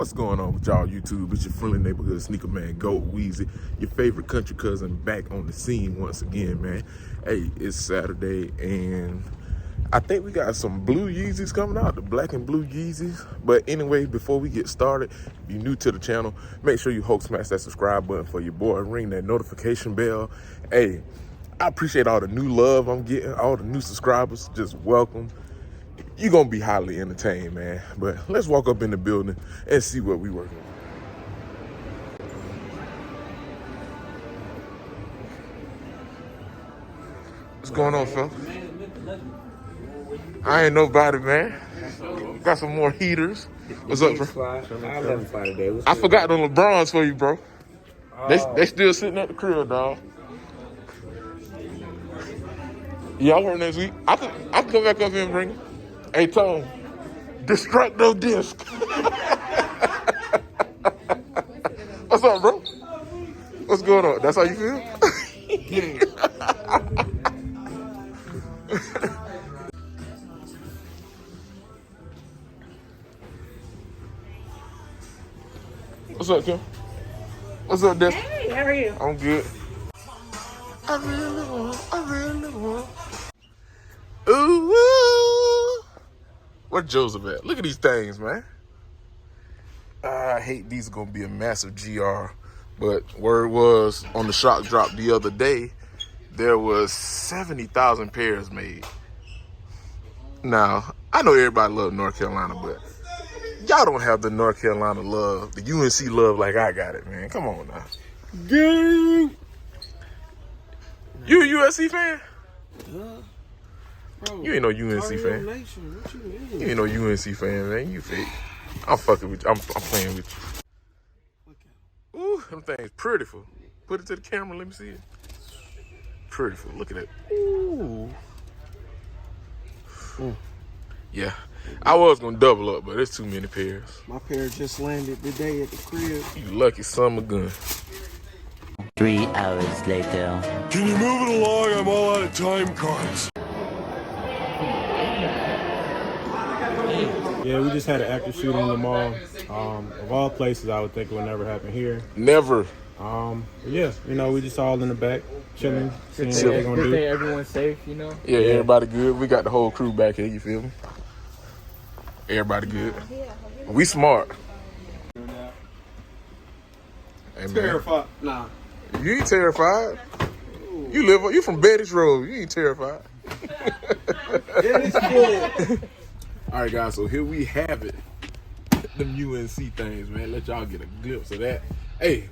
What's going on with y'all YouTube? It's your friendly neighborhood sneaker man, Goat Weezy, your favorite country cousin, back on the scene once again, man. Hey, it's Saturday and I think we got some blue Yeezys coming out, the black and blue Yeezys. But anyway, before we get started, if you're new to the channel, make sure you smash that subscribe button for your boy, ring that notification bell. Hey, I appreciate all the new love I'm getting, all the new subscribers, just welcome. You're gonna be highly entertained, man. But let's walk up in the building and see what we working on. What's going on, fella? I ain't nobody, man. Got some more heaters. What's up, bro? I forgot the LeBrons for you, bro. They still sitting at the crib, dog. Y'all work next week? I can come back up here and bring them. Hey, Tom, Destructo disc. What's up, bro? What's going on? That's how you feel? What's up, Kim? What's up, Des? Hey, how are you? I'm good. I really want. Ooh. Where Joseph at? Look at these things, man. I hate these are gonna be a massive GR, but word was on the shock drop the other day, there was 70,000 pairs made. Now, I know everybody loves North Carolina, but y'all don't have the North Carolina love, the UNC love like I got it, man. Come on now. Gang! You a USC fan? Bro, you ain't no UNC fan. What you mean? You ain't no UNC fan, man. You fake. I'm fucking with you. I'm playing with you. Ooh, them things prettyful. Put it to the camera. Let me see it. Prettyful. Look at that. Ooh. Yeah. I was gonna double up, but it's too many pairs. My pair just landed today at the crib. You lucky son of a gun. 3 hours later. Can you move it along? I'm all out of time cards. Yeah, we just had an active shooting in the mall. Of all places, I would think it would never happen here. Never. Yeah, you know, we just all in the back, chilling, seeing what they're gonna do. Everyone's safe, you know? Yeah, everybody good. We got the whole crew back here, you feel me? Everybody good. We smart. Hey, Terrified? Nah. You ain't terrified. You from Betty's Road. You ain't terrified. It's cool. All right, guys, so here we have it. Them UNC things, man. Let y'all get a glimpse of that. Hey,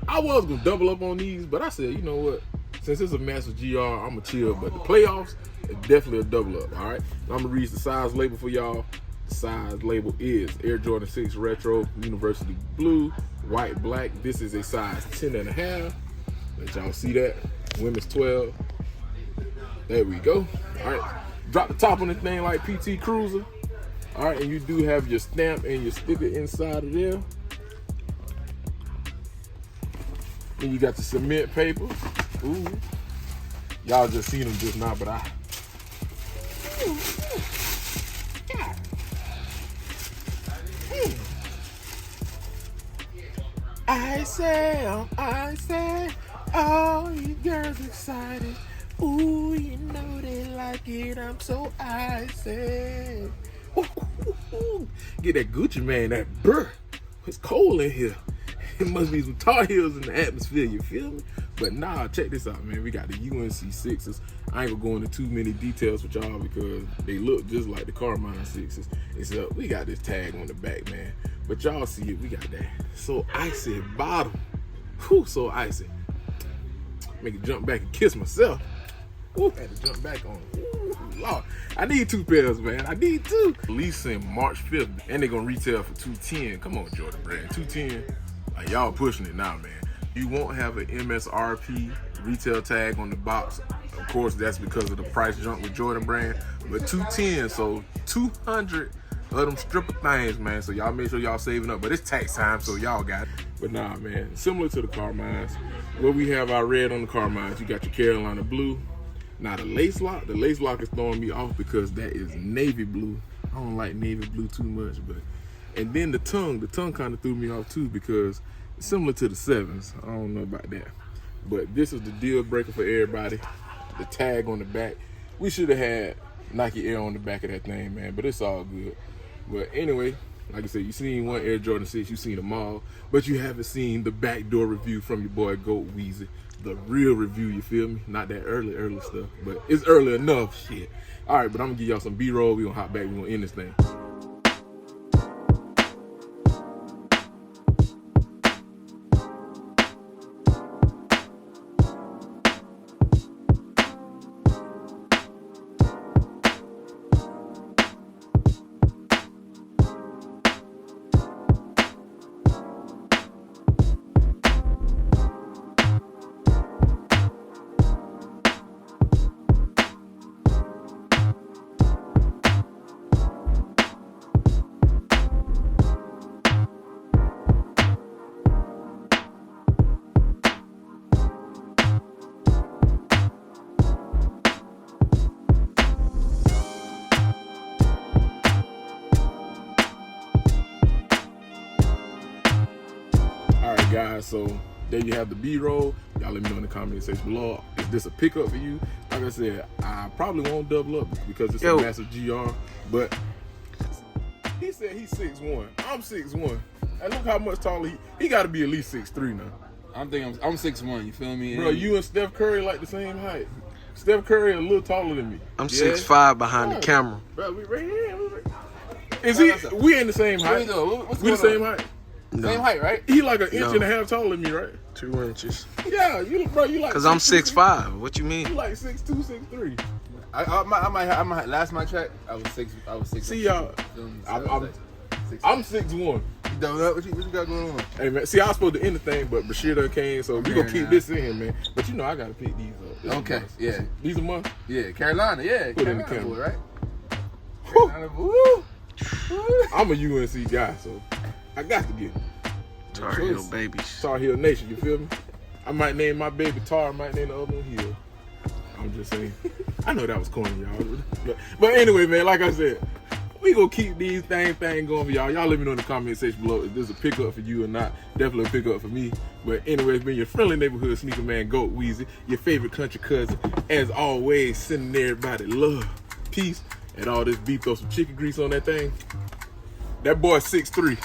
I was going to double up on these, but I said, you know what? Since it's a massive GR, I'm going to chill. But the playoffs, it's definitely a double up, all right? I'm going to read the size label for y'all. The size label is Air Jordan 6 Retro, University Blue, white, black. This is a size 10.5. Let y'all see that. Women's 12. There we go. All right. Drop the top on this thing like PT Cruiser. All right, and you do have your stamp and your sticker inside of there. And you got the cement paper. Ooh. Y'all just seen them just now, but I say, all you girls excited. Ooh, you know they like it. I'm so icy. Get that Gucci man, that burr. It's cold in here. It must be some Tar Heels in the atmosphere, you feel me? But nah, check this out, man. We got the UNC 6s. I ain't gonna go into too many details with y'all because they look just like the Carmine 6s. Except we got this tag on the back, man. But y'all see it, we got that so icy bottom. Whew, so icy. Make it jump back and kiss myself. Ooh, had to jump back on. Ooh, Lord. I need 2 pairs, man. I need 2. Releasing March 5th, and they're gonna retail for $210. Come on, Jordan Brand. $210. Like, y'all pushing it now, man. You won't have an MSRP retail tag on the box. Of course, that's because of the price jump with Jordan Brand. But $210, so 200 of them stripper things, man. So y'all make sure y'all saving up. But it's tax time, so y'all got it. But nah, man, similar to the Carmines, where we have our red on the Carmines, you got your Carolina blue. Now the lace lock is throwing me off because that is navy blue. I don't like navy blue too much, but And then the tongue kind of threw me off too because it's similar to the 7s. I don't know about that. But this is the deal breaker for everybody. The tag on the back. We should have had Nike Air on the back of that thing, man, but it's all good. But anyway, like I said, you seen one Air Jordan 6, you seen them all, but you haven't seen the backdoor review from your boy Goat Weezy. The real review, you feel me? Not that early stuff, but it's early enough, shit. All right, but I'm gonna give y'all some B-roll. We gonna hop back, we gonna end this thing. Guys, so there you have the B-roll. Y'all let me know in the comment section below. Is this a pickup for you? Like I said, I probably won't double up because it's a massive GR, but he said he's 6'1". I'm 6'1". And look how much taller he got to be at least 6'3" now. I'm 6'1", you feel me? Bro, you and Steph Curry like the same height. Steph Curry a little taller than me. I'm 6'5" behind the camera. Bro, we right here. We in the same height. We the same height. No. Same height, right? He like an inch and a half taller than me, right? 2 inches. Yeah, you like. Cause I'm 6'5". What you mean? You like 6'2", 6'3". I might last my track. I was six. See y'all. I'm 6'1". What you got going on? Hey man, see I was supposed to end the thing, but Bashir done came, so we gonna keep this in here, man. But you know I gotta pick these up. This okay, yeah. These are mine. Yeah, Carolina, yeah. Put Carolina in the camera, boy, right? Carolina, woo. I'm a UNC guy, so I got to get it. Tar Heel babies. Tar Heel Nation, you feel me? I might name my baby Tar, I might name the other one Heel. I'm just saying. I know that was corny, y'all. But anyway, man, like I said, we gonna keep these thing going for y'all. Y'all let me know in the comment section below if this is a pickup for you or not. Definitely a pickup for me. But anyway, it's been your friendly neighborhood sneaker man, Goat Weezy, your favorite country cousin. As always, sending everybody love, peace, and all this beef. Throw some chicken grease on that thing. That boy 6'3".